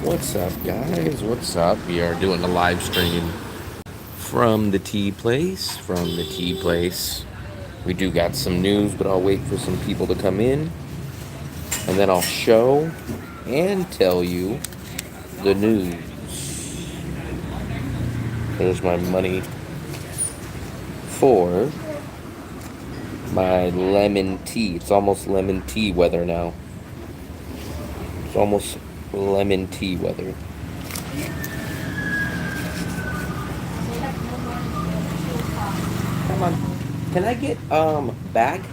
What's up, guys? What's up? We are doing a live stream from the tea place. We do got some news, but I'll wait for some people to come in, and then I'll show and tell you the news. There's my money for my lemon tea. It's almost lemon tea weather now. It's almost lemon tea weather. Come on. Can I get bag?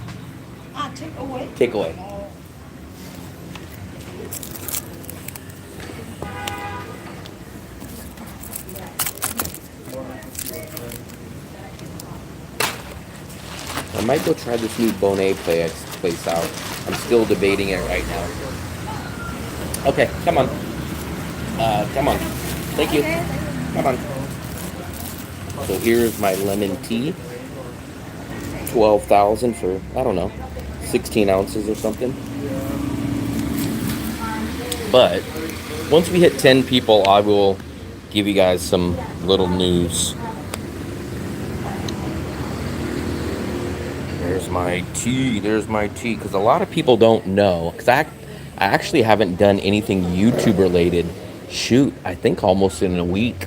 Take away. Take away. I might go try this new place out. I'm still debating it right now. Okay, come on. Come on. Thank you. Come on. So here's my lemon tea. 12,000 for, I don't know, 16 ounces or something. But once we hit 10 people, I will give you guys some little news. There's my tea. Because a lot of people don't know. Because I actually haven't done anything YouTube related. Shoot, I think almost in a week.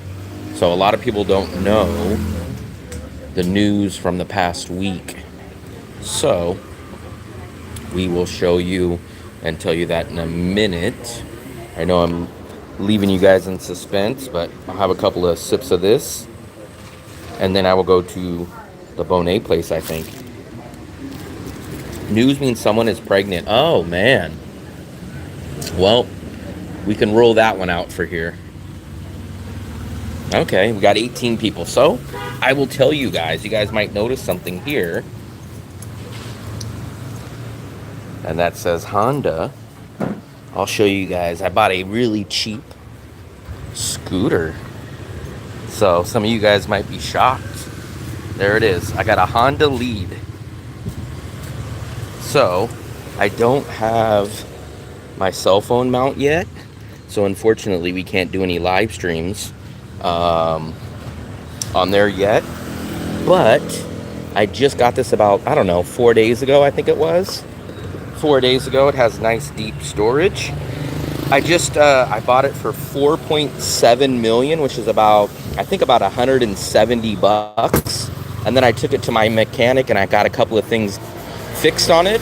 So a lot of people don't know the news from the past week. So we will show you and tell you that in a minute. I know I'm leaving you guys in suspense, but I'll have a couple of sips of this. And then I will go to the Bonet place, I think. News means someone is pregnant. Oh, man. Well, we can roll that one out for here. Okay, we got 18 people. So, I will tell you guys. You guys might notice something here. And that says Honda. I'll show you guys. I bought a really cheap scooter. So, some of you guys might be shocked. There it is. I got a Honda Lead. So, I don't have my cell phone mount yet. So, unfortunately, we can't do any live streams on there yet. But I just got this about, I don't know, 4 days ago, I think it was. 4 days ago. It has nice deep storage. I bought it for 4.7 million, which is about, I think about 170 bucks. And then I took it to my mechanic and I got a couple of things fixed on it.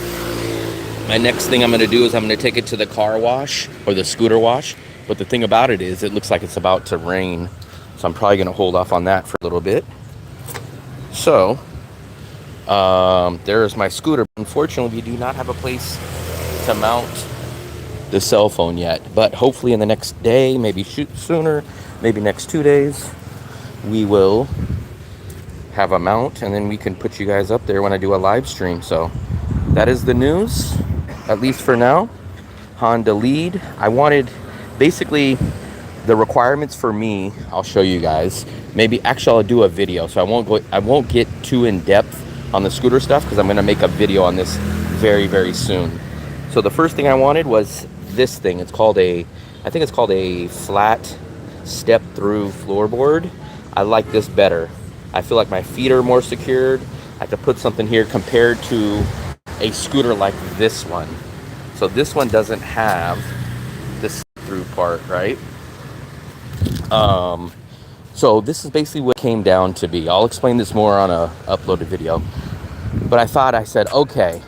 My next thing I'm going to do is I'm going to take it to the car wash or the scooter wash. But the thing about it is it looks like it's about to rain. So I'm probably going to hold off on that for a little bit. So there's my scooter. Unfortunately, we do not have a place to mount the cell phone yet. But hopefully in the next day, maybe sooner, maybe next 2 days, we will have a mount. And then we can put you guys up there when I do a live stream. So that is the news, at least for now. Honda Lead. I wanted, basically, the requirements for me, I'll show you guys. Maybe, actually, I'll do a video. So I won't get too in depth on the scooter stuff because I'm going to make a video on this very, very soon. So the first thing I wanted was this thing. I think it's called a flat step-through floorboard. I like this better. I feel like my feet are more secured. I could put something here compared to a scooter like this one. So this one doesn't have this through part, right? So this is basically what it came down to be. I'll explain this more on a uploaded video. But I said, okay,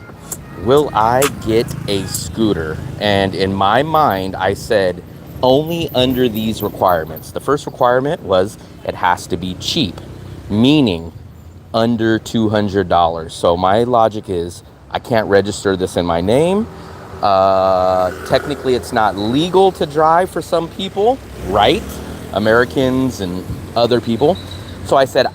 will I get a scooter? And in my mind, I said, only under these requirements. The first requirement was it has to be cheap, meaning under $200. So my logic is I can't register this in my name. Technically, it's not legal to drive for some people, right? Americans and other people. So I said,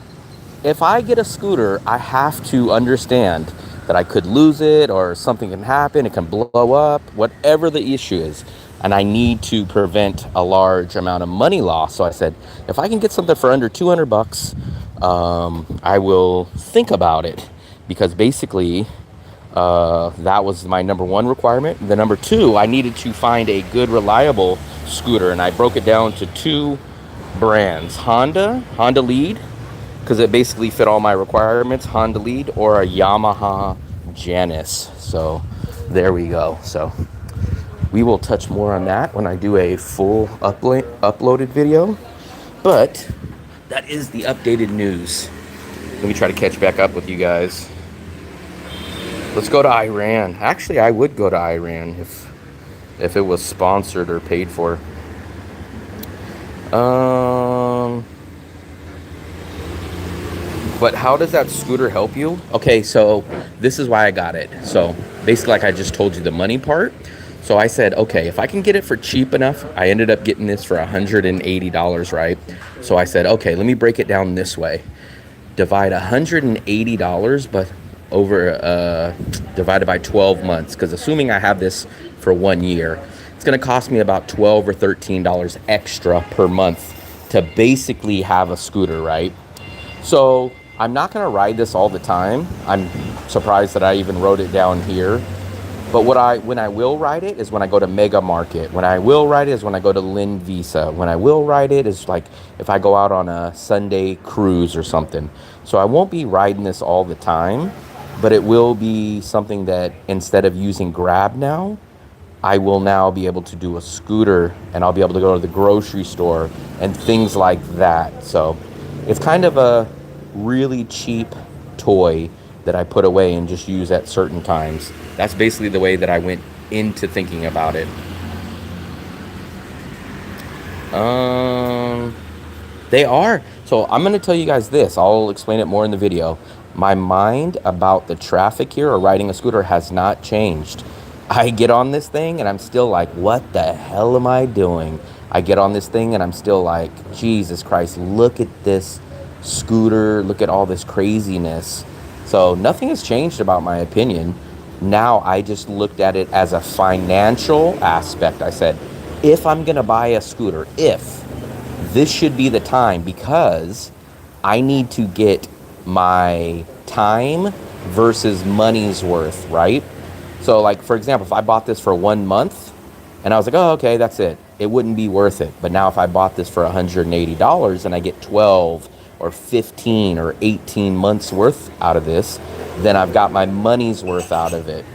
if I get a scooter, I have to understand that I could lose it or something can happen. It can blow up, whatever the issue is. And I need to prevent a large amount of money loss. So I said, if I can get something for under 200 bucks, I will think about it. Because basically, that was my number one requirement. The number two, I needed to find a good, reliable scooter, and I broke it down to two brands: Honda Lead, because it basically fit all my requirements, Honda Lead, or a Yamaha Janus. So there we go. So we will touch more on that when I do a full uploaded video. But that is the updated news. Let me try to catch back up with you guys. Let's go to Iran. Actually, I would go to Iran if it was sponsored or paid for. But how does that scooter help you? Okay, so this is why I got it. So basically, like I just told you, the money part. So I said, okay, if I can get it for cheap enough, I ended up getting this for $180, right? So I said, okay, let me break it down this way. Divide $180, but over divided by 12 months, because assuming I have this for 1 year, it's going to cost me about $12 or $13 extra per month to basically have a scooter, right? So I'm not going to ride this all the time. I'm surprised that I even wrote it down here. But when I will ride it is when I go to Mega Market. When I will ride it is when I go to Lynn Visa. When I will ride it is like if I go out on a Sunday cruise or something. So I won't be riding this all the time, but it will be something that instead of using Grab now, I will now be able to do a scooter, and I'll be able to go to the grocery store and things like that. So it's kind of a really cheap toy that I put away and just use at certain times. That's basically the way that I went into thinking about it. They are. So I'm going to tell you guys this. I'll explain it more in the video. My mind about the traffic here or riding a scooter has not changed. I get on this thing and I'm still like, what the hell am I doing? I get on this thing and I'm still like, Jesus Christ, look at this scooter. Look at all this craziness. So nothing has changed about my opinion. Now I just looked at it as a financial aspect. I said, if I'm going to buy a scooter, if this should be the time, because I need to get my time versus money's worth, right? So like, for example, if I bought this for 1 month and I was like, oh, okay, that's it. It wouldn't be worth it. But now if I bought this for $180 and I get 12 or 15 or 18 months worth out of this, then I've got my money's worth out of it.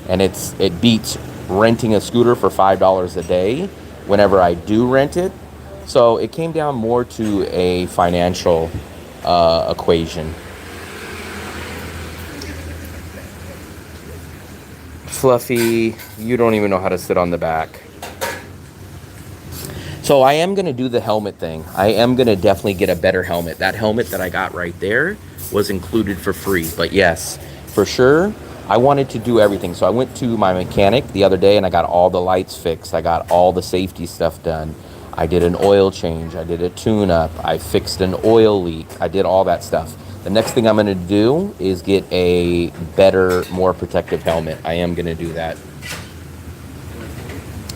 And it beats renting a scooter for $5 a day whenever I do rent it. So it came down more to a financial equation. Fluffy, you don't even know how to sit on the back. So I am going to do the helmet thing. I am going to definitely get a better helmet. That helmet that I got right there was included for free. But yes, for sure, I wanted to do everything. So I went to my mechanic the other day and I got all the lights fixed. I got all the safety stuff done. I did an oil change. I did a tune-up. I fixed an oil leak. I did all that stuff. The next thing I'm going to do is get a better, more protective helmet. I am going to do that.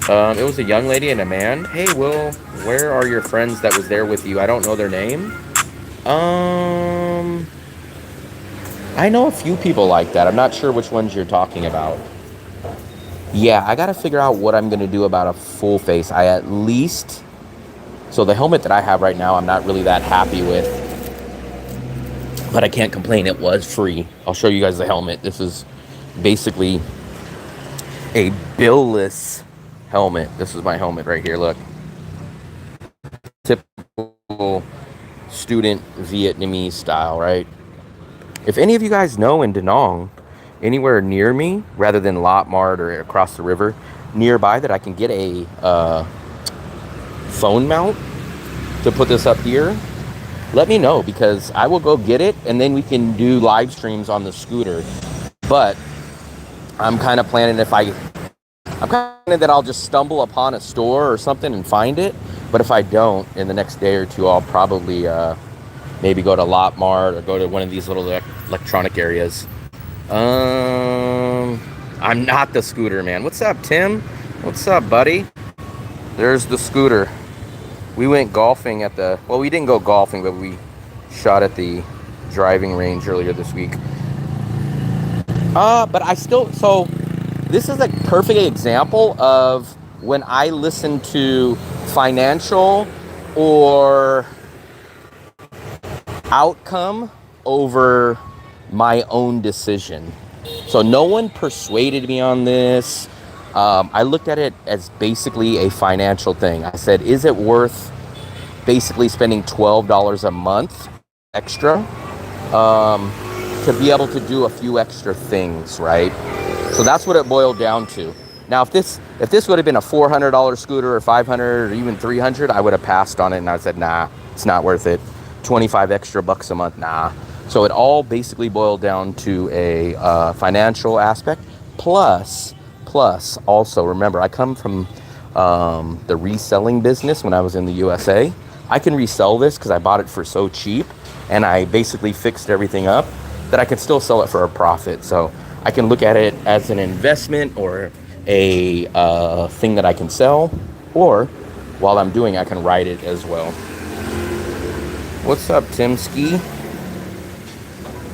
It was a young lady and a man. Hey, Will, where are your friends that was there with you? I don't know their name. I know a few people like that. I'm not sure which ones you're talking about. Yeah, I got to figure out what I'm going to do about a full face. So the helmet that I have right now, I'm not really that happy with. But I can't complain. It was free. I'll show you guys the helmet. This is basically a bill-less helmet. This is my helmet right here. Look. Typical student Vietnamese style, right? If any of you guys know in Da Nang, anywhere near me, rather than Lot Mart or across the river, nearby that I can get a phone mount to put this up here, let me know, because I will go get it and then we can do live streams on the scooter. But I'm kind of planning that I'll just stumble upon a store or something and find it. But if I don't, in the next day or two, I'll probably maybe go to Lot Mart or go to one of these little electronic areas. I'm not the scooter man. What's up, Tim? What's up, buddy? There's the scooter. We went golfing we didn't go golfing, but we shot at the driving range earlier this week. But so this is a perfect example of when I listen to financial or outcome over my own decision. So no one persuaded me on this. I looked at it as basically a financial thing. I said, is it worth basically spending $12 a month extra to be able to do a few extra things, right? So that's what it boiled down to. Now, if this would have been a $400 scooter or 500 or even 300, I would have passed on it and I said, nah, it's not worth it. 25 extra bucks a month, nah. So it all basically boiled down to a financial aspect. Plus, also remember, I come from the reselling business when I was in the USA. I can resell this because I bought it for so cheap, and I basically fixed everything up that I can still sell it for a profit. So I can look at it as an investment or a thing that I can sell, or while I'm doing, I can ride it as well. What's up, Tim Ski?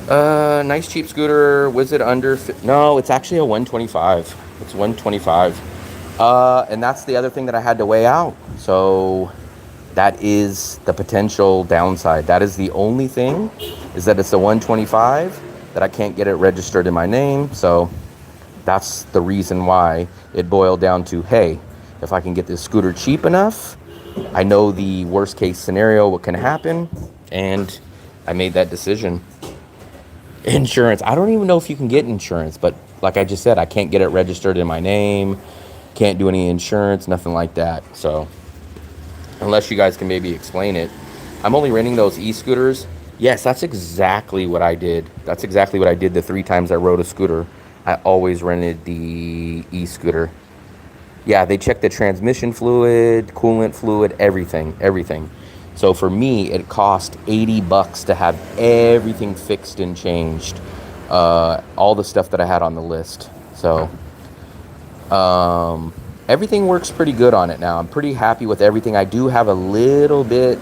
Nice cheap scooter. Was it under? No, it's actually a 125. It's 125. And that's the other thing that I had to weigh out. So that is the potential downside. That is the only thing, is that it's a 125, that I can't get it registered in my name. So that's the reason why it boiled down to, hey, if I can get this scooter cheap enough, I know the worst case scenario, what can happen, and I made that decision. Insurance. I don't even know if you can get insurance, but like I just said, I can't get it registered in my name, can't do any insurance, nothing like that. So unless you guys can maybe explain it. I'm only renting those e-scooters. Yes, that's exactly what I did. That's exactly what I did the 3 times I rode a scooter. I always rented the e-scooter. Yeah, they check the transmission fluid, coolant fluid, everything. So for me, it cost $80 to have everything fixed and changed. All the stuff that I had on the list. So everything works pretty good on it now. I'm pretty happy with everything. I do have a little bit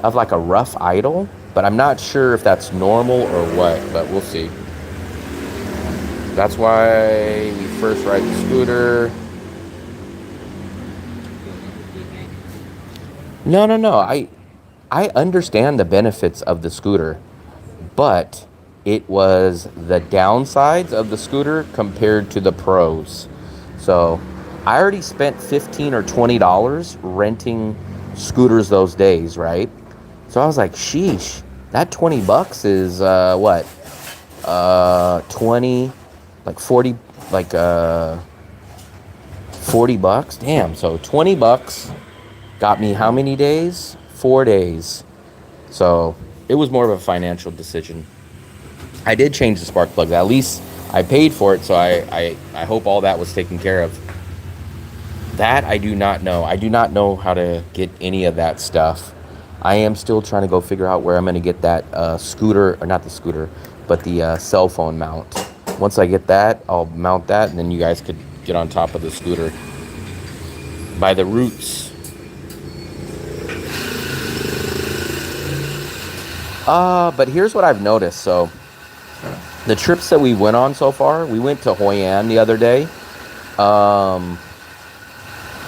of like a rough idle, but I'm not sure if that's normal or what, but we'll see. That's why we first ride the scooter. No. I understand the benefits of the scooter, but it was the downsides of the scooter compared to the pros. So I already spent $15 or $20 renting scooters those days, right? So I was like, sheesh, that $20 is what? 20, like 40, like $40. Damn, so $20 got me how many days? 4 days. So it was more of a financial decision. I did change the spark plugs. At least I paid for it, so I hope all that was taken care of. That I do not know. I do not know how to get any of that stuff. I am still trying to go figure out where I'm going to get that scooter, or not the scooter, but the cell phone mount. Once I get that, I'll mount that, and then you guys could get on top of the scooter. By the roots. But here's what I've noticed. So the trips that we went on so far, we went to Hoi An the other day. But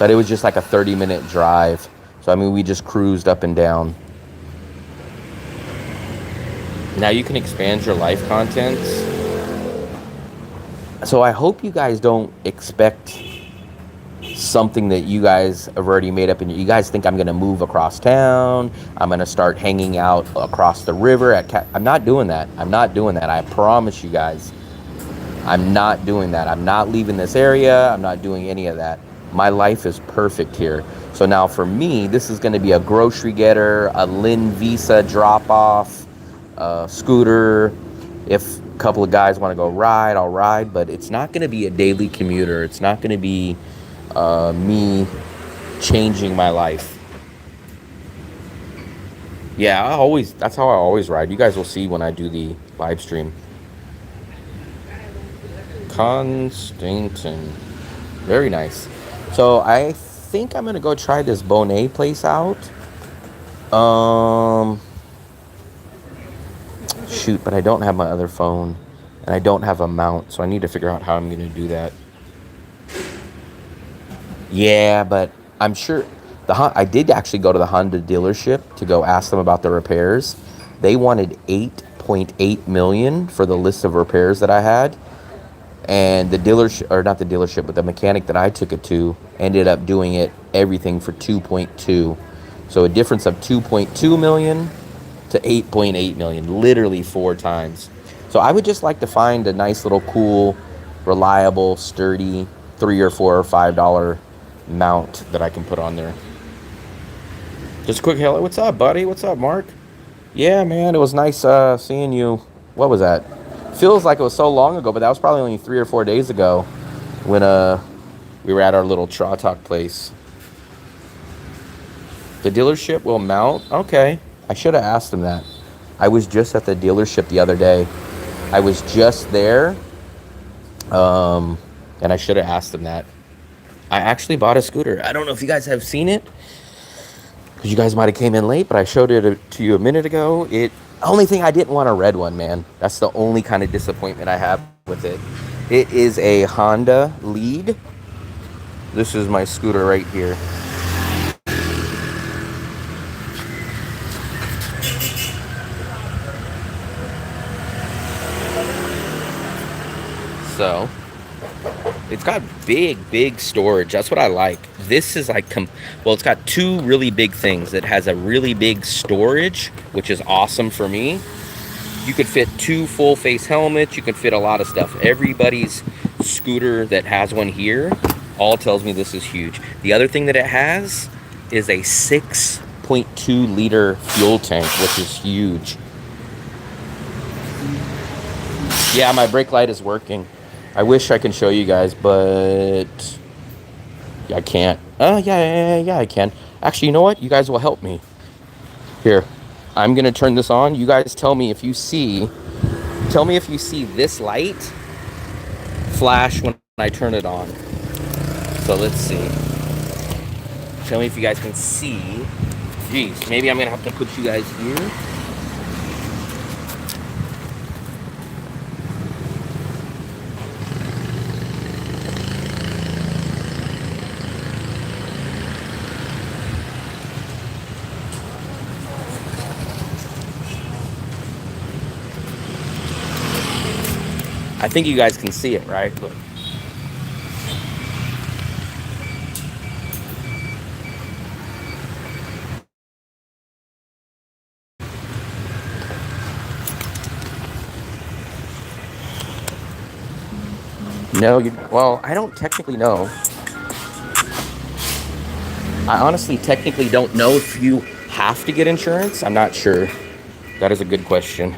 it was just like a 30-minute drive. So, I mean, we just cruised up and down. Now you can expand your life contents. So I hope you guys don't expect something that you guys have already made up, and you guys think I'm going to move across town. I'm going to start hanging out across the river. I'm not doing that. I promise you guys. I'm not doing that. I'm not leaving this area. I'm not doing any of that. My life is perfect here. So now for me, this is going to be a grocery getter, a Lynn Visa drop-off, scooter. If a couple of guys want to go ride, I'll ride. But it's not going to be a daily commuter. It's not going to be me changing my life. Yeah, that's how I always ride. You guys will see when I do the live stream. Constantin. Very nice. So I think I'm gonna go try this Bonet place out. Shoot, but I don't have my other phone, and I don't have a mount, so I need to figure out how I'm gonna do that. Yeah, but I'm sure I did actually go to the Honda dealership to go ask them about the repairs. They wanted 8.8 million for the list of repairs that I had, and the dealership, or not the dealership, but the mechanic that I took it to ended up doing it everything for 2.2. So a difference of 2.2 million to 8.8 million, literally 4 times. So I would just like to find a nice little cool, reliable, sturdy $3 or $4 or $5 mount that I can put on there. Just a quick hello. What's up, buddy? What's up, Mark? Yeah, man, it was nice seeing you. What was that? Feels like it was so long ago, but that was probably only 3 or 4 days ago when we were at our little Traw Talk place. The dealership will mount? Okay. I should have asked him that. I was just at the dealership the other day. I was just there, and I should have asked him that. I actually bought a scooter. I don't know if you guys have seen it, because you guys might have came in late, but I showed it to you a minute ago. Only thing, I didn't want a red one, man. That's the only kind of disappointment I have with it. It is a Honda Lead. This is my scooter right here. So it's got big storage. That's what I like. This is like, well, it's got two really big things. It has a really big storage, which is awesome for me. You could fit 2 full face helmets. You could fit a lot of stuff. Everybody's scooter that has one here all tells me this is huge. The other thing that it has is a 6.2 liter fuel tank, which is huge. Yeah, my brake light is working. I wish I can show you guys, but I can't. Yeah, I can. Actually, you know what? You guys will help me. Here, I'm gonna turn this on. You guys tell me if you see this light flash when I turn it on. So let's see. Tell me if you guys can see. Jeez, maybe I'm gonna have to put you guys here. I think you guys can see it, right? Look. No, well, I don't technically know. I honestly technically don't know if you have to get insurance. I'm not sure. That is a good question.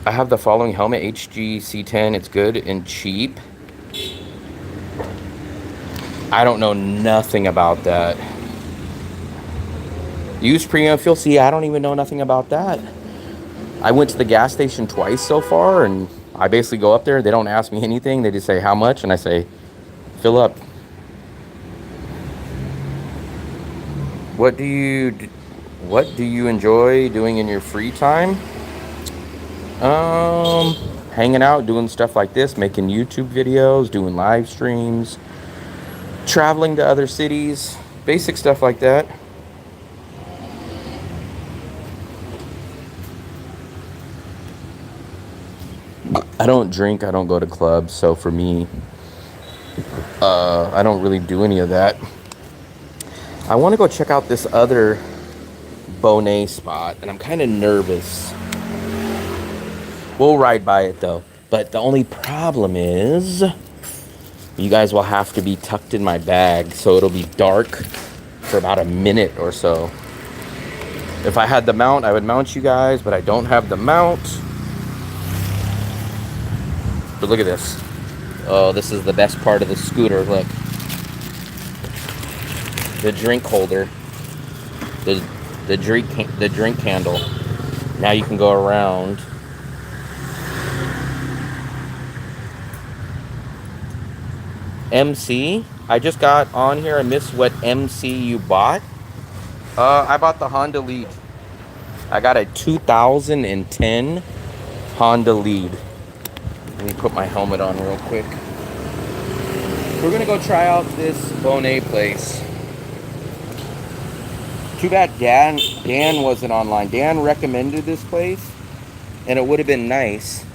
I have the following helmet, HGC10. It's good and cheap. I don't know nothing about that. Use premium fuel. See, I don't even know nothing about that. I went to the gas station twice so far, and I basically go up there. They don't ask me anything. They just say how much, and I say, fill up. What do you enjoy doing in your free time? Hanging out, doing stuff like this, making YouTube videos, doing live streams, traveling to other cities, basic stuff like that. I don't drink, I don't go to clubs, so for me, I don't really do any of that. I want to go check out this other Bonet spot, and I'm kind of nervous. We'll ride by it though. But the only problem is you guys will have to be tucked in my bag, so it'll be dark for about a minute or so. If I had the mount, I would mount you guys, but I don't have the mount. But look at this. Oh, this is the best part of the scooter. Look. The drink holder. The drink handle. Now you can go around. MC, I just got on here. I missed what MC you bought. I bought the Honda Lead. I got a 2010 Honda Lead. Let me put my helmet on real quick. We're gonna go try out this Bonet place. Too bad Dan wasn't online. Dan recommended this place, and it would have been nice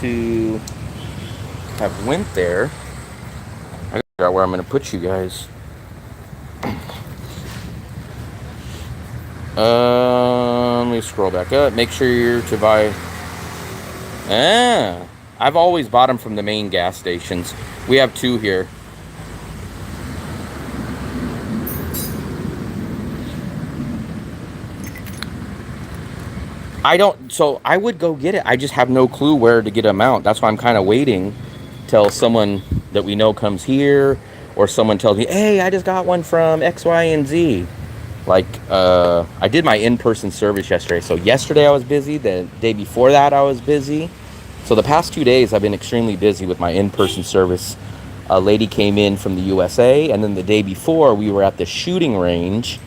to have went there. I gotta figure out where I'm gonna put you guys. Let me scroll back up. Make sure you're to buy. I've always bought them from the main gas stations. We have 2 here. So I would go get it. I just have no clue where to get them out. That's why I'm kind of waiting till someone that we know comes here, or someone tells me, hey, I just got one from X, Y, and Z. Like, I did my in-person service yesterday. So yesterday I was busy. The day before that I was busy. So the past 2 days I've been extremely busy with my in-person service. A lady came in from the USA, and then the day before we were at the shooting range.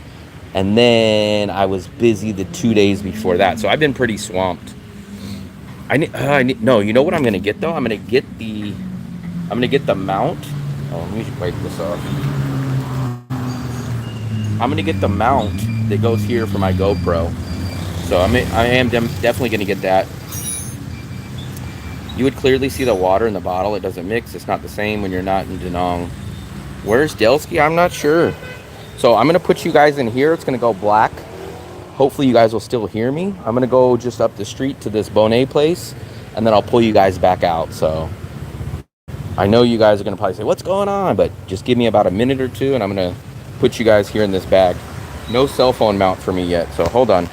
And then I was busy the 2 days before that. So I've been pretty swamped. No, you know what I'm going to get though? I'm going to get the mount. Oh, let me wipe this off. I'm going to get the mount that goes here for my GoPro. So I am definitely going to get that. You would clearly see the water in the bottle. It doesn't mix. It's not the same when you're not in Danong. Where's Delski? I'm not sure. So I'm going to put you guys in here. It's going to go black. Hopefully you guys will still hear me. I'm going to go just up the street to this Bonet place, and then I'll pull you guys back out. So I know you guys are going to probably say, what's going on? But just give me about a minute or two, and I'm going to put you guys here in this bag. No cell phone mount for me yet, so hold on.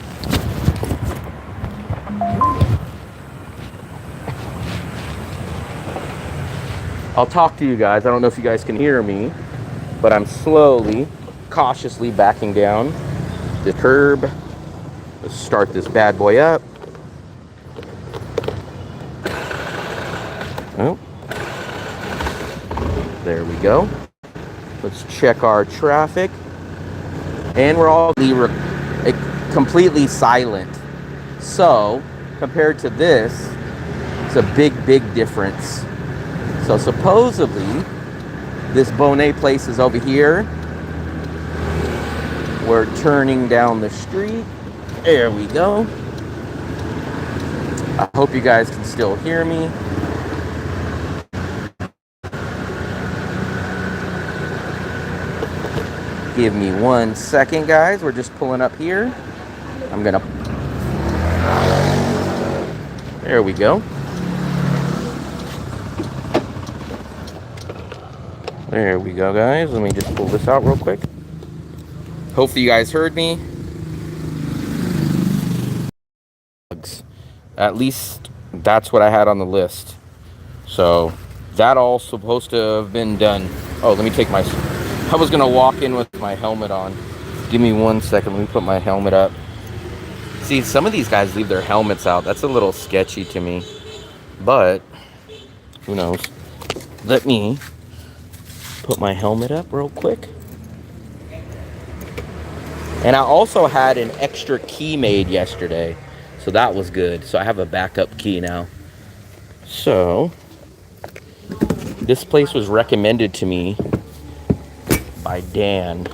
I'll talk to you guys. I don't know if you guys can hear me, but I'm slowly, cautiously backing down the curb. Let's start this bad boy up. Oh, there we go. Let's check our traffic. And we're all completely silent. So, compared to this, it's a big, big difference. So supposedly, this Bonet place is over here. We're turning down the street. There we go. I hope you guys can still hear me. Give me 1 second, guys. We're just pulling up here. There we go. There we go, guys. Let me just pull this out real quick. Hopefully you guys heard me. At least that's what I had on the list. So that all supposed to have been done. Oh, let me take my... I was going to walk in with my helmet on. Give me 1 second. Let me put my helmet up. See, some of these guys leave their helmets out. That's a little sketchy to me. But, who knows? Let me put my helmet up real quick. And I also had an extra key made yesterday. So that was good. So I have a backup key now. So, this place was recommended to me by Dan.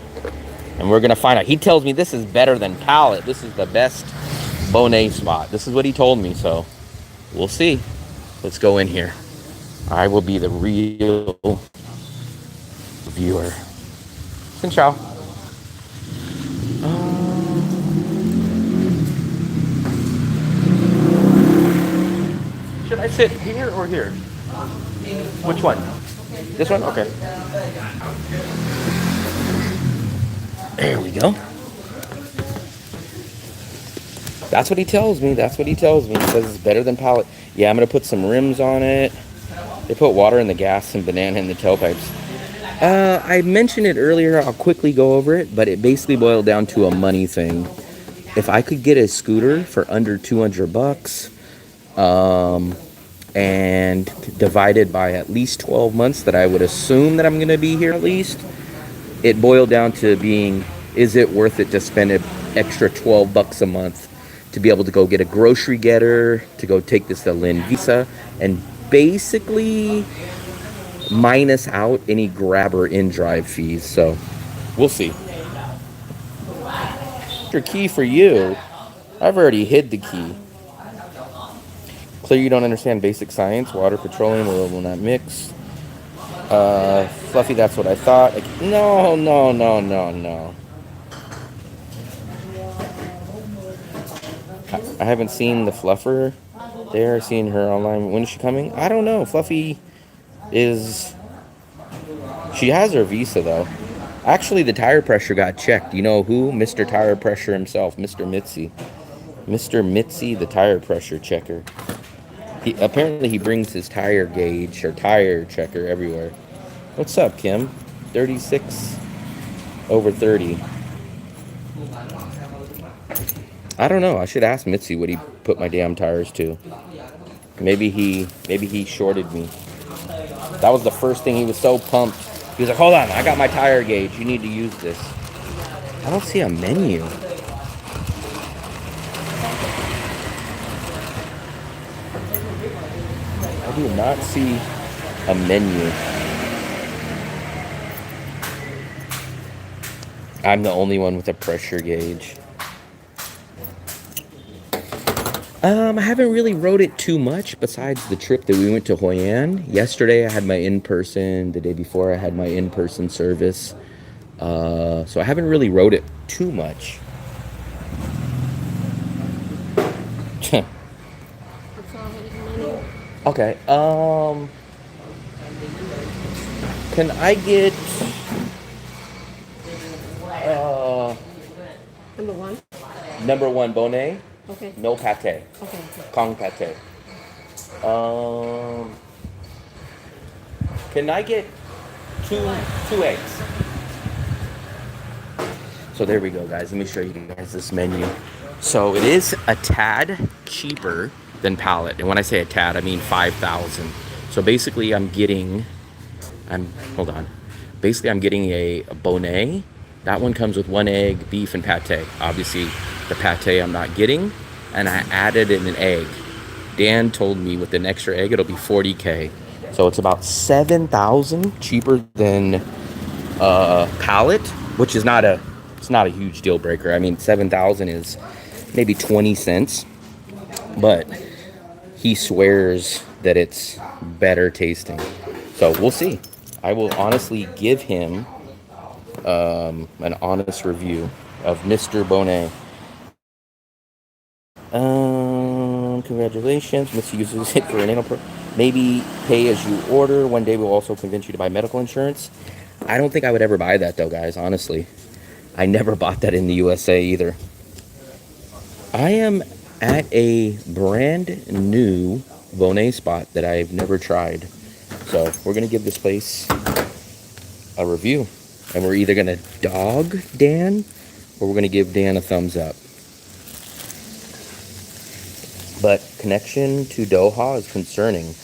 And we're going to find out. He tells me this is better than Palette. This is the best Bonet spot. This is what he told me. So, we'll see. Let's go in here. I will be the real viewer. Xin chào. Should I sit here or here? Which one? This one? Okay. There we go. That's what he tells me. That's what he tells me. He says it's better than Palette. Yeah, I'm going to put some rims on it. They put water in the gas and banana in the tailpipes. I mentioned it earlier. I'll quickly go over it, but it basically boiled down to a money thing. If I could get a scooter for under $200, and divided by at least 12 months that I would assume that I'm going to be here at least, it boiled down to being, is it worth it to spend an extra $12 a month to be able to go get a grocery getter, to go take this to Lynn Visa, and basically minus out any grabber in drive fees. So we'll see. Your key for you. I've already hid the key. Clear you don't understand basic science. Water, petroleum, oil will not mix. Fluffy, that's what I thought. No, no, no, no, no. I haven't seen the fluffer there. I've seen her online. When is she coming? I don't know. Fluffy is... She has her visa, though. Actually, the tire pressure got checked. You know who? Mr. Tire Pressure himself, Mr. Mitzi. Mr. Mitzi, the tire pressure checker. Apparently, he brings his tire gauge or tire checker everywhere. What's up, Kim? 36 over 30. I don't know. I should ask Mitzi what he put my damn tires to. Maybe he shorted me. That was the first thing. He was so pumped. He was like, hold on, I got my tire gauge. You need to use this. I don't see a menu. I do not see a menu. I'm the only one with a pressure gauge. I haven't really rode it too much besides the trip that we went to Hoi An. Yesterday I had my in-person. The day before I had my in-person service. So I haven't really rode it too much. Okay. Can I get Number one. number one bonnet? Okay. No pate. Okay. Kong pate. Can I get two eggs? So there we go, guys. Let me show you guys this menu. So it is a tad cheaper than Palette. And when I say a tad, I mean 5,000. So basically hold on. Basically, I'm getting a bonnet. That one comes with 1 egg, beef, and pate. Obviously, the pate I'm not getting. And I added in an egg. Dan told me with an extra egg, it'll be 40K. So it's about 7,000 cheaper than Palette, which is not a huge deal breaker. I mean, 7,000 is maybe 20 cents. But he swears that it's better tasting. So we'll see. I will honestly give him an honest review of Mr. Bonnet. Congratulations. Mr. uses it for an annual maybe pay as you order. One day we'll also convince you to buy medical insurance. I don't think I would ever buy that though, guys, honestly. I never bought that in the USA either. I am at a brand new Bonnet spot that I've never tried. So we're going to give this place a review. And we're either going to dog Dan or we're going to give Dan a thumbs up. But connection to Doha is concerning.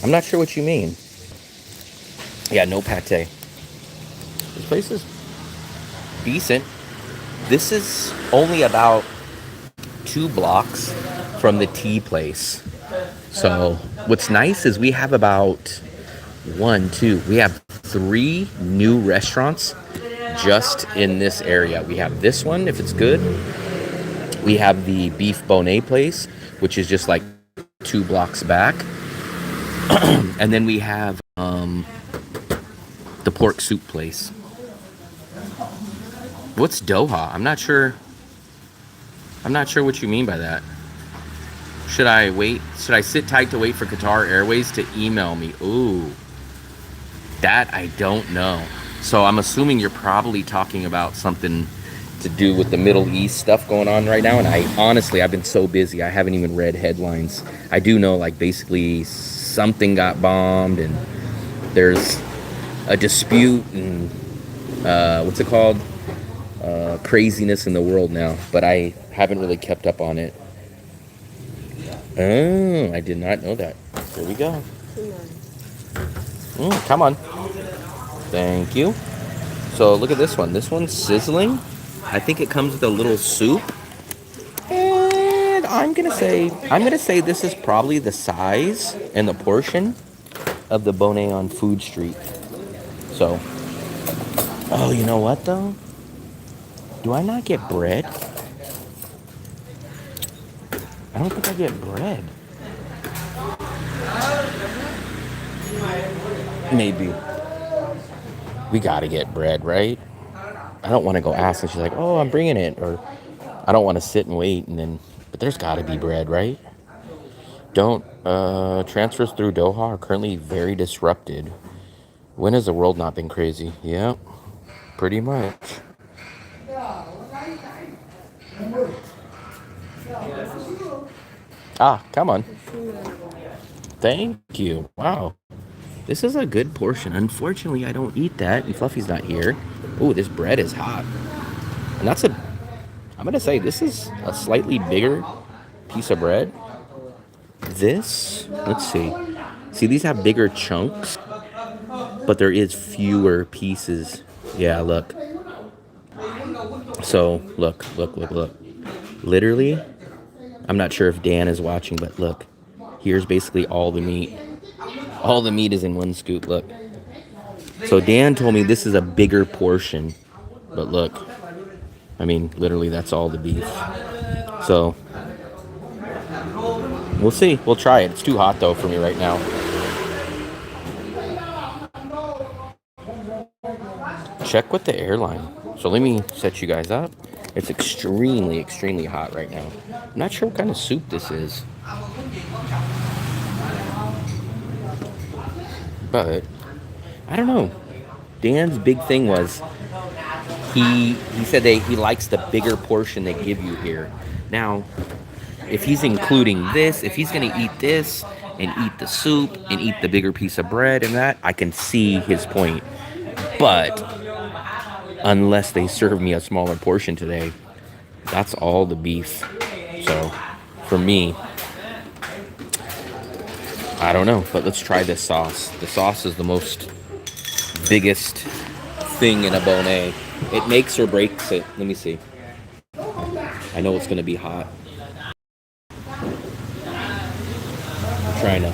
I'm not sure what you mean. Yeah, no pate. This place is decent. This is only about 2 blocks from the tea place. So what's nice is we have about we have 3 new restaurants just in this area. We have this one, if it's good. We have the beef bonnet place, which is just like 2 blocks back. And then we have the pork soup place. What's Doha? I'm not sure what you mean by that. Should I wait? Should I sit tight to wait for Qatar Airways to email me? Ooh, that I don't know. So I'm assuming you're probably talking about something to do with the Middle East stuff going on right now. And I've been so busy, I haven't even read headlines. I do know, like, basically something got bombed and there's a dispute and what's it called? Craziness in the world now. But I haven't really kept up on it. Oh, I did not know that. There we go. Come on. Thank you. So look at this one. This one's sizzling. I think it comes with a little soup. And I'm gonna say this is probably the size and the portion of the Bonet on Food Street. So, oh, you know what though? Do I not get bread? I don't think I get bread. Maybe. We gotta get bread, right? I don't want to go ask and she's like, oh, I'm bringing it. Or I don't want to sit and wait and then, but there's gotta be bread, right? Don't, transfers through Doha are currently very disrupted. When has the world not been crazy? Yeah, pretty much. Ah, come on. Thank you. Wow. This is a good portion. Unfortunately, I don't eat that, and Fluffy's not here. Ooh, this bread is hot. And that's a, I'm going to say this is a slightly bigger piece of bread. This, let's see. See, these have bigger chunks, but there is fewer pieces. Yeah, look. So, look. Literally, I'm not sure if Dan is watching, but look. Here's basically all the meat. All the meat is in one scoop, look. So Dan told me this is a bigger portion. But look, I mean, literally that's all the beef. So, we'll see. We'll try it. It's too hot though for me right now. Check with the airline. So let me set you guys up. It's extremely, extremely hot right now. I'm not sure what kind of soup this is. But I don't know. Dan's big thing was he said he likes the bigger portion they give you here. Now, if he's including this, if he's gonna eat this and eat the soup and eat the bigger piece of bread and that, I can see his point. But unless they serve me a smaller portion today, that's all the beef. So for me, I don't know, but let's try this sauce. The sauce is the most biggest thing in a Bonet. It makes or breaks it. Let me see. I know it's going to be hot. I'm trying to.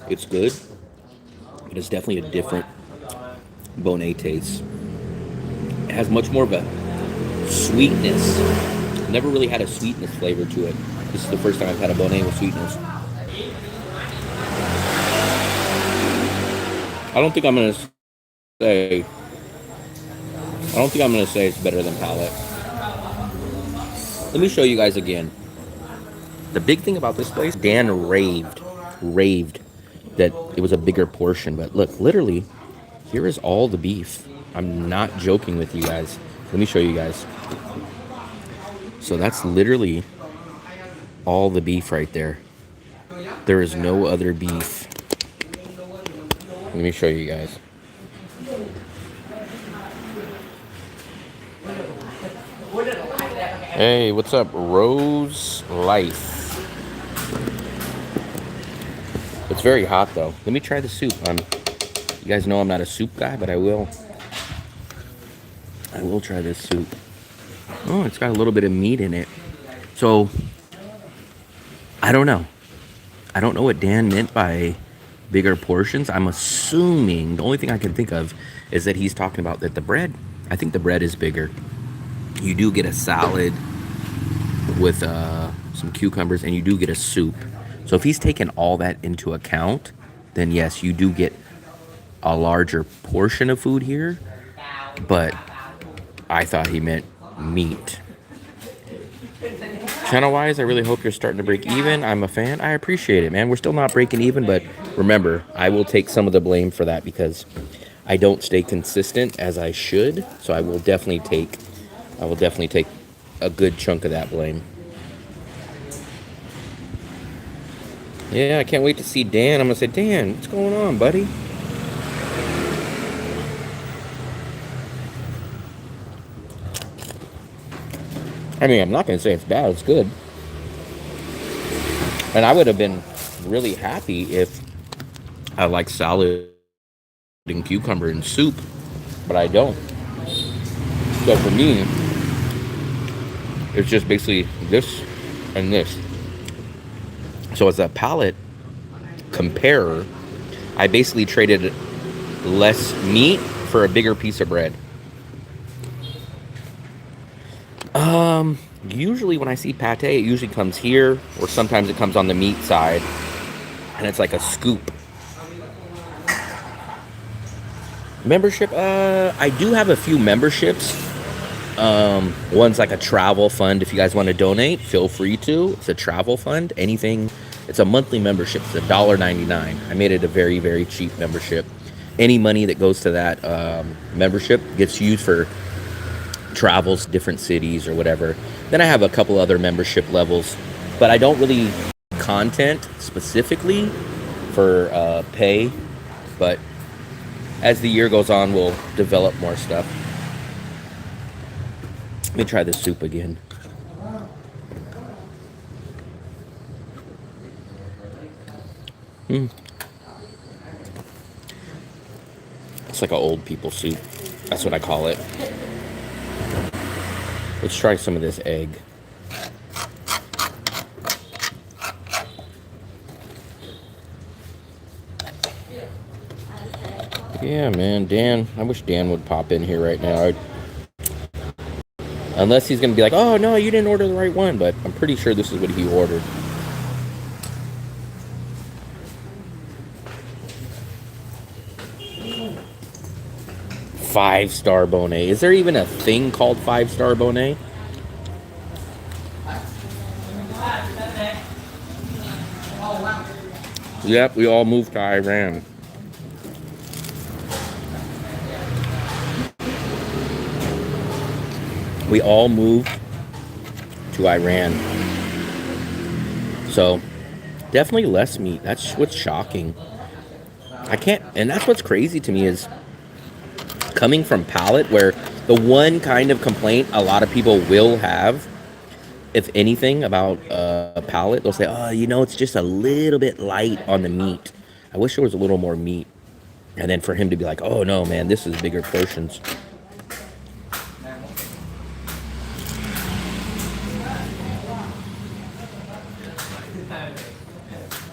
It's good. It is definitely a different Bonet taste. It has much more of a sweetness. Never really had a sweetness flavor to it. This is the first time I've had a Bonet with sweetness. I don't think I'm gonna say it's better than Palette. Let me show you guys again. The big thing about this place, Dan raved that it was a bigger portion, but look, literally, here is all the beef. I'm not joking with you guys. Let me show you guys. So that's literally all the beef right there. There is no other beef. Let me show you guys. Hey, what's up, Rose Life? It's very hot though. Let me try the soup. You guys know I'm not a soup guy, but I will try this soup. Oh, it's got a little bit of meat in it. So, I don't know. I don't know what Dan meant by bigger portions. I'm assuming, the only thing I can think of is that he's talking about that the bread, I think the bread is bigger. You do get a salad with some cucumbers, and you do get a soup. So if he's taken all that into account, then yes, you do get a larger portion of food here. But I thought he meant meat. Channel-wise, I really hope you're starting to break even. I'm a fan. I appreciate it, man. We're still not breaking even, but remember, I will take some of the blame for that because I don't stay consistent as I should. So I will definitely take a good chunk of that blame. Yeah, I can't wait to see Dan. I'm gonna say, Dan, what's going on, buddy? I mean, I'm not gonna say it's bad. It's good. And I would have been really happy if I like salad putting cucumber in soup, but I don't. So for me, it's just basically this and this. So as a palate comparer, I basically traded less meat for a bigger piece of bread. Usually when I see pate, it usually comes here, or sometimes it comes on the meat side, and it's like a scoop. Membership, I do have a few memberships. One's like a travel fund. If you guys want to donate, feel free to. It's a travel fund. Anything. It's a monthly membership. It's $1.99. I made it a very, very cheap membership. Any money that goes to that membership gets used for travels, different cities or whatever. Then I have a couple other membership levels, but I don't really content specifically for pay. But as the year goes on, we'll develop more stuff. Let me try this soup again. It's like an old people soup. That's what I call it. Let's try some of this egg. Yeah, man, Dan. I wish Dan would pop in here right now. Unless he's going to be like, oh, no, you didn't order the right one. But I'm pretty sure this is what he ordered. Five-star Bonet. Is there even a thing called five-star Bonet? Yep, we all moved to Iran. We all moved to Iran. So, definitely less meat. That's what's shocking. I can't, and that's what's crazy to me is coming from palate, where the one kind of complaint a lot of people will have, if anything, about palate, they'll say, oh, it's just a little bit light on the meat. I wish there was a little more meat. And then for him to be like, oh, no, man, this is bigger portions.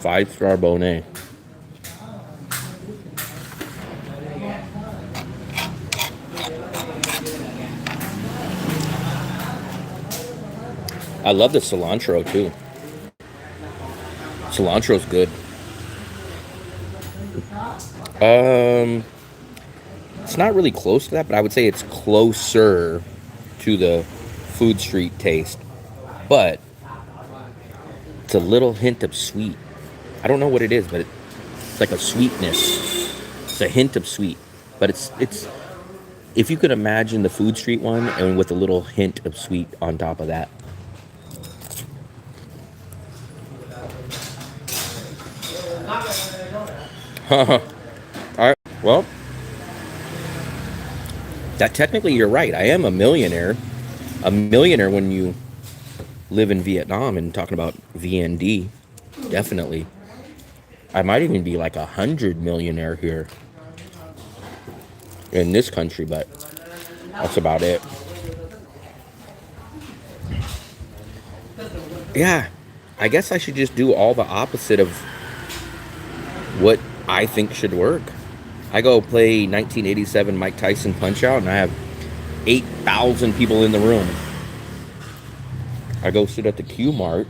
Five-star Bonet. I love the cilantro too. Cilantro's good. It's not really close to that, but I would say it's closer to the food street taste. But it's a little hint of sweet. I don't know what it is, but it's like a sweetness. It's a hint of sweet, but it's if you could imagine the food street one and with a little hint of sweet on top of that. All right. Well, that technically you're right. I am a millionaire. A millionaire when you live in Vietnam, and talking about VND, definitely. I might even be like 100 millionaire here in this country, but that's about it. Yeah, I guess I should just do all the opposite of what I think should work. I go play 1987 Mike Tyson Punch-Out, and I have 8,000 people in the room. I go sit at the Q-Mart,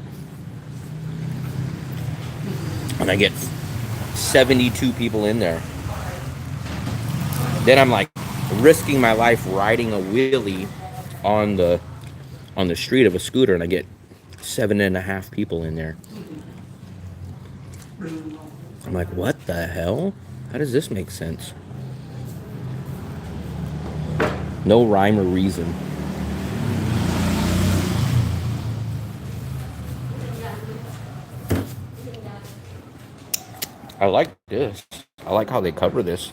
and I get 72 people in there. Then I'm like risking my life riding a wheelie on the street of a scooter, and I get 7.5 people in there. I'm like, what the hell? How does this make sense? No rhyme or reason. I like this. I like how they cover this.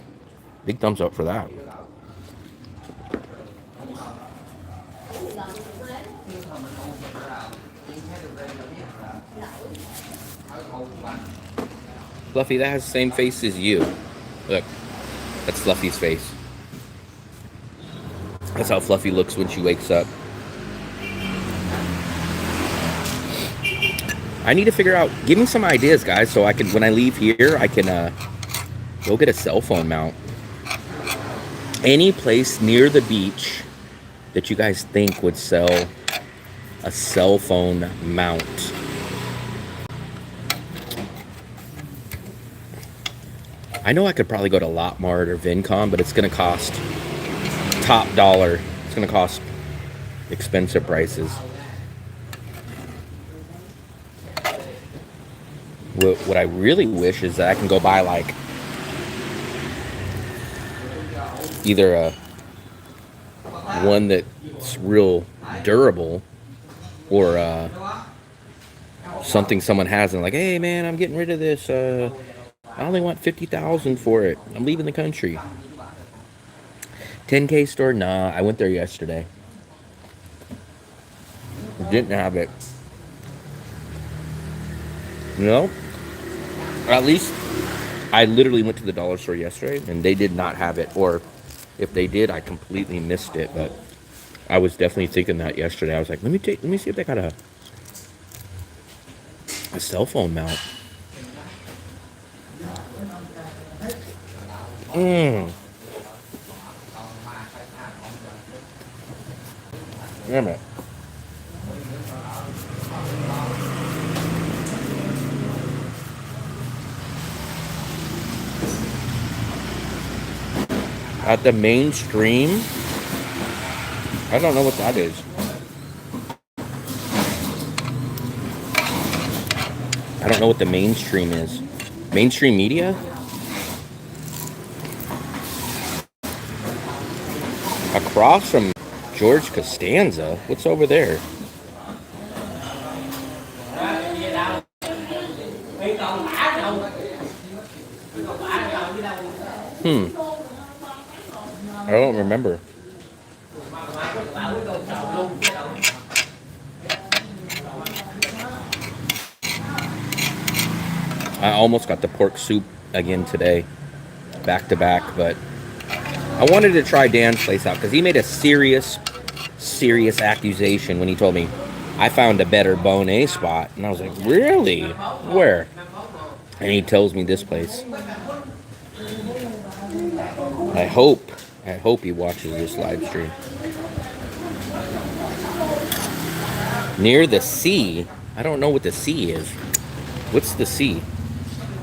Big thumbs up for that. Fluffy, that has the same face as you. Look. That's Fluffy's face. That's how Fluffy looks when she wakes up. I need to figure out, give me some ideas, guys, so I can, when I leave here, I can go get a cell phone mount. Any place near the beach that you guys think would sell a cell phone mount. I know I could probably go to Lotmart or Vincom, but it's going to cost top dollar. It's going to cost expensive prices. What I really wish is that I can go buy like either a one that's real durable or something someone has and like, hey man, I'm getting rid of this. I only want $50,000 for it. I'm leaving the country. 10K store? Nah, I went there yesterday. Didn't have it. No. At least I literally went to the dollar store yesterday and they did not have it. Or if they did, I completely missed it. But I was definitely thinking that yesterday. I was like, let me see if they got a cell phone mount. Damn it. At the mainstream, I don't know what that is. I don't know what the mainstream is. Mainstream media? Across from George Costanza? What's over there? I don't remember. I almost got the pork soup again today, back to back, but I wanted to try Dan's place out because he made a serious accusation when he told me I found a better Bonet spot, and I was like, really? Where? And he tells me this place. I hope he watches this live stream. Near the sea. I don't know what the sea is. What's the sea?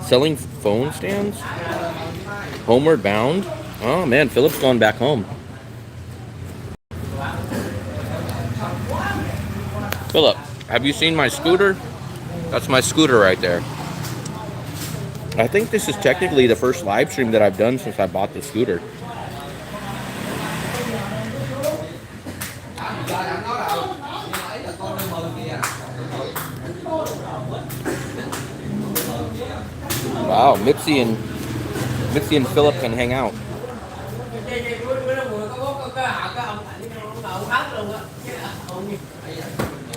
Selling phone stands? Homeward bound? Oh man, Philip's going back home. Philip, have you seen my scooter? That's my scooter right there. I think this is technically the first live stream that I've done since I bought the scooter. Wow, Mitzi and Philip can hang out.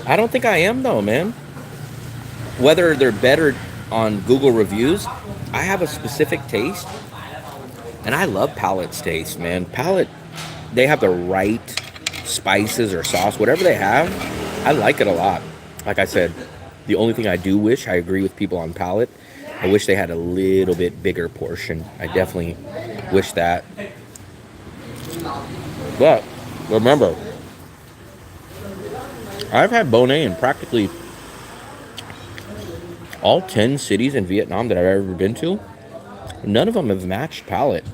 I don't think I am though, man. Whether they're better on Google reviews, I have a specific taste. And I love Palate's taste, man. Palate, they have the right spices or sauce, whatever they have. I like it a lot. Like I said, the only thing I do wish, I agree with people on Palate, I wish they had a little bit bigger portion. I definitely wish that. But remember, I've had Bonet in practically all 10 cities in Vietnam that I've ever been to. None of them have matched Palate.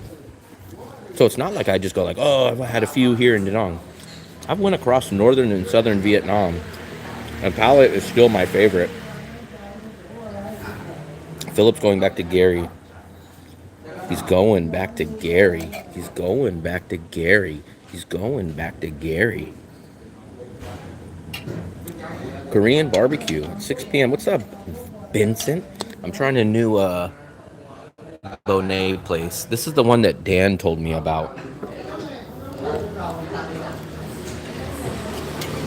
So it's not like I just go like, oh, I've had a few here in Da Nang. I've went across northern and southern Vietnam, and Palate is still my favorite. Philip's going back to Gary. He's going back to Gary. He's going back to Gary. He's going back to Gary. Korean barbecue at 6 p.m. What's up, Vincent? I'm trying a new Bonet place. This is the one that Dan told me about.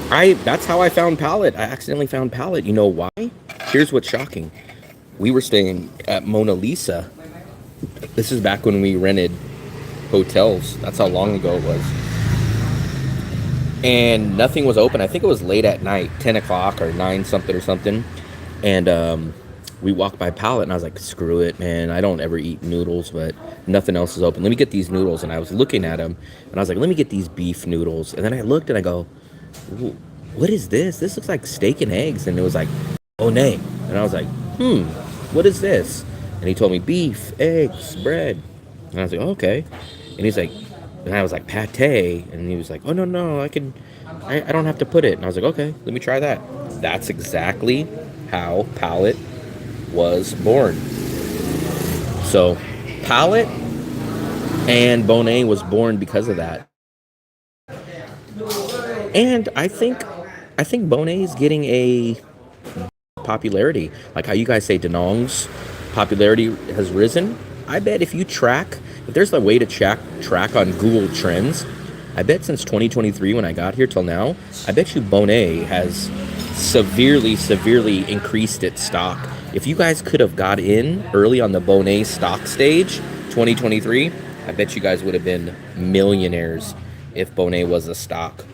That's how I found Palate. I accidentally found Palate. You know why? Here's what's shocking. We were staying at Mona Lisa. This is back when we rented hotels. That's how long ago it was. And nothing was open. I think it was late at night, 10 o'clock or 9 something or something. And we walked by Pallet, and I was like, screw it, man. I don't ever eat noodles, but nothing else is open. Let me get these noodles. And I was looking at them, and I was like, let me get these beef noodles. And then I looked, and I go, what is this? This looks like steak and eggs. And it was like, oh, nay. And I was like, what is this? And he told me beef, eggs, bread. And I was like, oh, okay. And he's like, and I was like, pate. And he was like, oh, no, I don't have to put it. And I was like, okay, let me try that. That's exactly how Pallet was born. So Pallet and Bonet was born because of that. And I think Bonet is getting a popularity. Like how you guys say Danong's popularity has risen. I bet if there's a way to track on Google Trends, I bet since 2023 when I got here till now, I bet you Bonet has severely increased its stock. If you guys could have got in early on the Bonet stock stage, 2023, I bet you guys would have been millionaires if Bonet was a stock.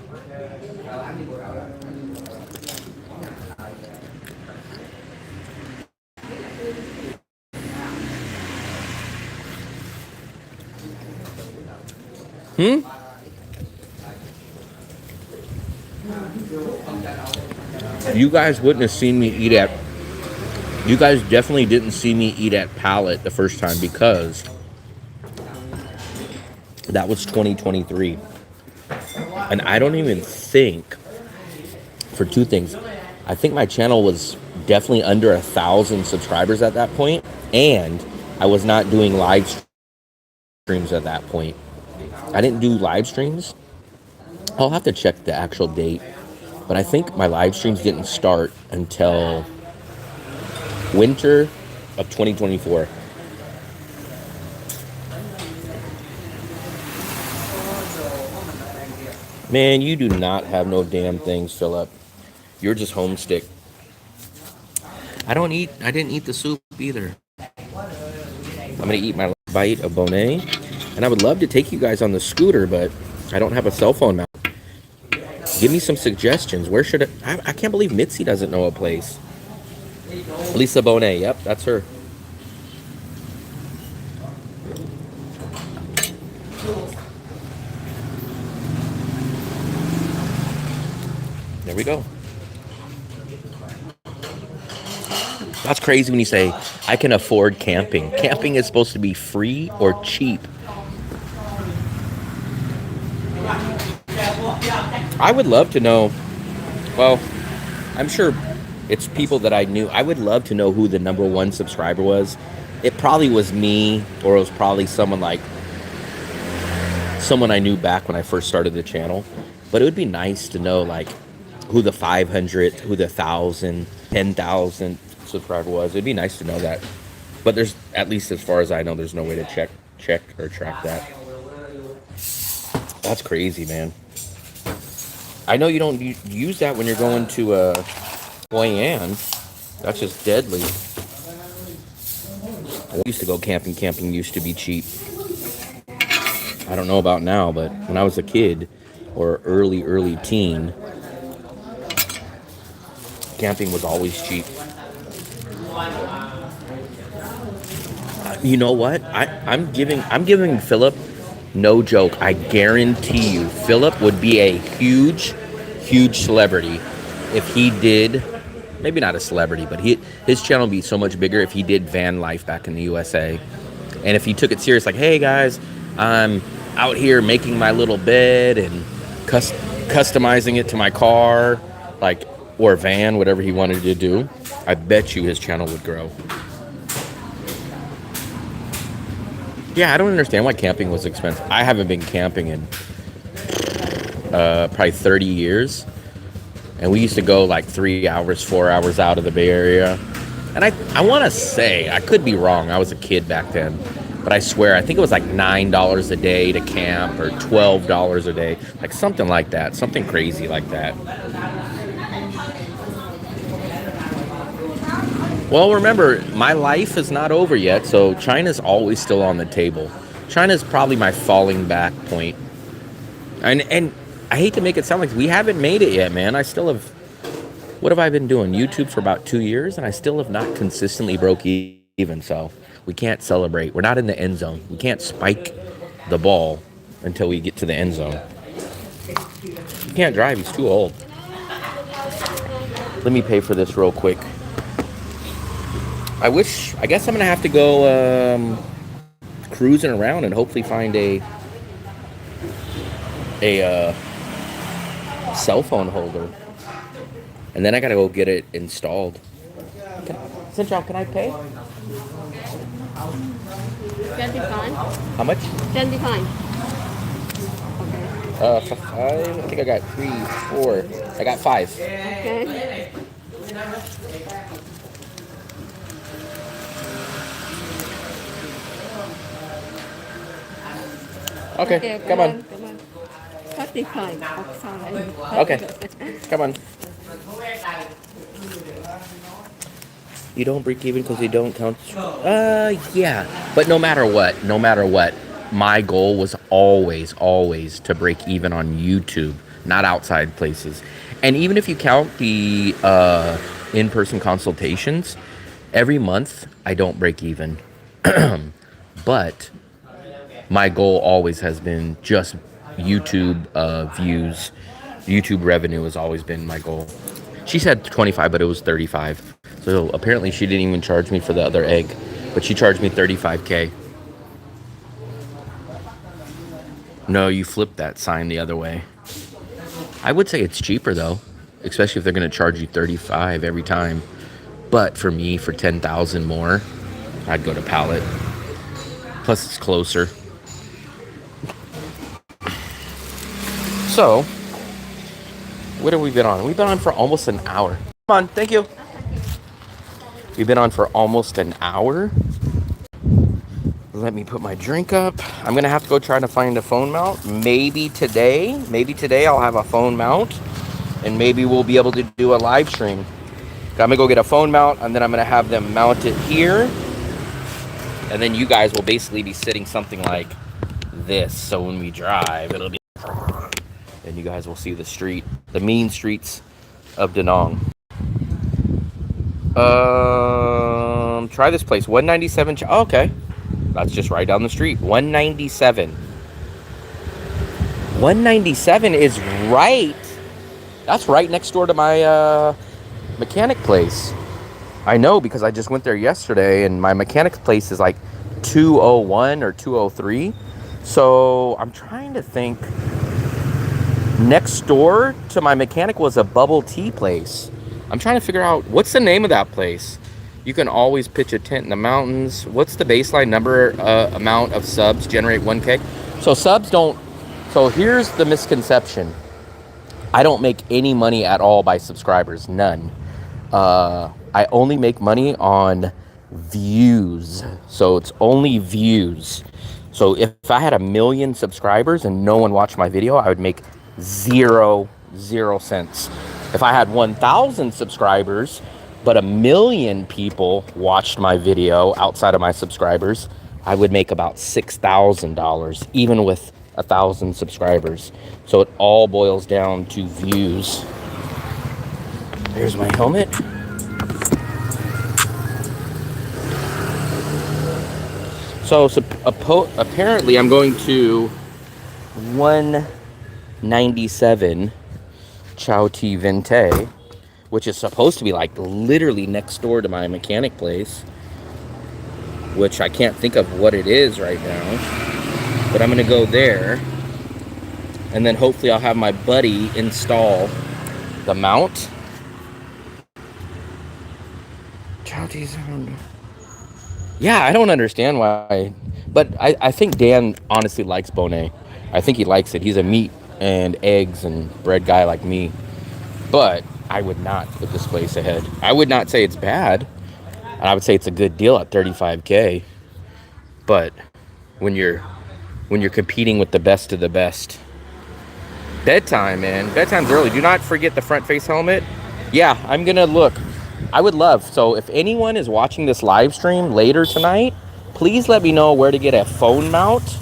You guys wouldn't have seen me eat at... You guys definitely didn't see me eat at Pallet the first time because that was 2023. And I don't even think, for two things, I think my channel was definitely under 1,000 subscribers at that point, and I was not doing live streams at that point. I didn't do live streams. I'll have to check the actual date, but I think my live streams didn't start until winter of 2024. Man, you do not have no damn things, Philip. You're just homesick. I didn't eat the soup either. I'm gonna eat my bite of Bonet, and I would love to take you guys on the scooter, but I don't have a cell phone mount. Give me some suggestions. Where should I can't believe Mitzi doesn't know a place. Lisa Bonet, yep, that's her. There we go. That's crazy when you say, I can afford camping. Camping is supposed to be free or cheap. I would love to know, well, I'm sure it's people that I knew. I would love to know who the number one subscriber was. It probably was me, or it was probably someone I knew back when I first started the channel. But it would be nice to know, like, who the 500, who the 1,000, 10,000 subscriber was. It'd be nice to know that. But there's, at least as far as I know, there's no way to check or track that. That's crazy, man. I know you don't use that when you're going to Hoi An. That's just deadly. I used to go camping. Camping used to be cheap. I don't know about now, but when I was a kid or early teen, camping was always cheap. You know what? I'm giving Philip, no joke, I guarantee you, Philip would be a huge celebrity if he did, maybe not a celebrity, but his channel would be so much bigger if he did van life back in the USA. And if he took it serious, like, hey guys, I'm out here making my little bed and customizing it to my car, like, or van, whatever he wanted to do, I bet you his channel would grow. Yeah, I don't understand why camping was expensive. I haven't been camping in probably 30 years. And we used to go like 3 hours, 4 hours out of the Bay Area. And I want to say, I could be wrong. I was a kid back then. But I swear, I think it was like $9 a day to camp or $12 a day. Like something like that. Something crazy like that. Well, remember, my life is not over yet, so China's always still on the table. China's probably my falling back point. And I hate to make it sound like we haven't made it yet, man. I still have, what have I been doing? YouTube for about 2 years, and I still have not consistently broke even. So we can't celebrate. We're not in the end zone. We can't spike the ball until we get to the end zone. He can't drive. He's too old. Let me pay for this real quick. I guess I'm going to have to go cruising around and hopefully find a cell phone holder. And then I got to go get it installed. Sinchao, can I pay? 25. How much? 25. For 5. I think I got 3, 4. I got 5. Okay. Okay, come on. 35. Oh, sorry. Okay, come on. You don't break even because you don't count. Yeah. But no matter what, my goal was always to break even on YouTube, not outside places. And even if you count the in-person consultations, every month I don't break even. But my goal always has been just YouTube views. YouTube revenue has always been my goal. She said 25, but it was 35. So apparently she didn't even charge me for the other egg, but she charged me 35K. No, you flip that sign the other way. I would say it's cheaper though, especially if they're going to charge you 35 every time. But for me, for 10,000 more, I'd go to Pallet. Plus it's closer. So, what have we been on? We've been on for almost an hour. Come on, thank you. We've been on for almost an hour. Let me put my drink up. I'm gonna have to go try to find a phone mount. Maybe today I'll have a phone mount, and maybe we'll be able to do a live stream. I'm gonna go get a phone mount, and then I'm gonna have them mount it here, and then you guys will basically be sitting something like this. So when we drive, it'll be, and you guys will see the street, the mean streets of Da Nang. Try this place, 197. Oh, okay, that's just right down the street. 197. 197 is right. That's right next door to my mechanic place. I know because I just went there yesterday, and my mechanic place is like 201 or 203. So I'm trying to think. Next door to my mechanic was a bubble tea place. I'm trying to figure out what's the name of that place. You can always pitch a tent in the mountains. What's the baseline number amount of subs generate 1K? So subs don't. So here's the misconception. I don't make any money at all by subscribers. None. I only make money on views. So it's only views. So if I had 1 million subscribers and no one watched my video, I would make zero cents. If I had 1,000 subscribers, but 1 million people watched my video outside of my subscribers, I would make about $6,000, even with 1,000 subscribers. So it all boils down to views. There's my helmet. So apparently I'm going to 197 Chow Ti Vente, which is supposed to be like literally next door to my mechanic place, which I can't think of what it is right now, but I'm gonna go there, and then hopefully I'll have my buddy install the mount. Chow Ti's around. Yeah, I don't understand why, but I think Dan honestly likes Bonet. I think he likes it. He's a meat and eggs and bread guy like me. But I would not put this place ahead. I would not say it's bad. And I would say it's a good deal at 35K. But when you're competing with the best of the best. Bedtime, man. Bedtime's early. Do not forget the front face helmet. Yeah, I'm gonna look. I would love, so if anyone is watching this live stream later tonight, please let me know where to get a phone mount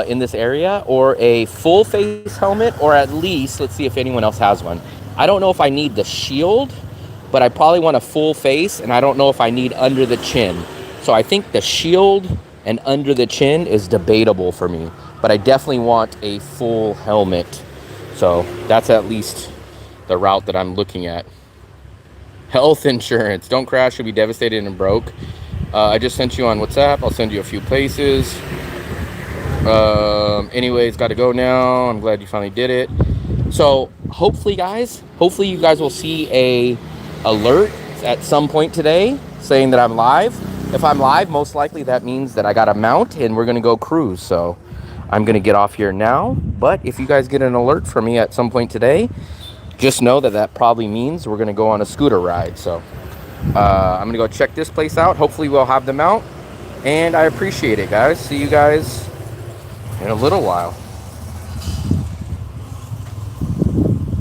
in this area, or a full face helmet, or at least, let's see if anyone else has one. I don't know if I need the shield, but I probably want a full face, and I don't know if I need under the chin. So I think the shield and under the chin is debatable for me, but I definitely want a full helmet. So that's at least the route that I'm looking at. Health insurance. Don't crash, you'll be devastated and broke. I just sent you on WhatsApp. I'll send you a few places. Anyways, got to go now. I'm glad you finally did it. So hopefully you guys will see a alert at some point today saying that I'm live. If I'm live, most likely that means that I got a mount and we're gonna go cruise. So I'm gonna get off here now, but if you guys get an alert from me at some point today, just know that that probably means we're gonna go on a scooter ride. So I'm gonna go check this place out. Hopefully we'll have the mount, and I appreciate it, guys. See you guys in a little while.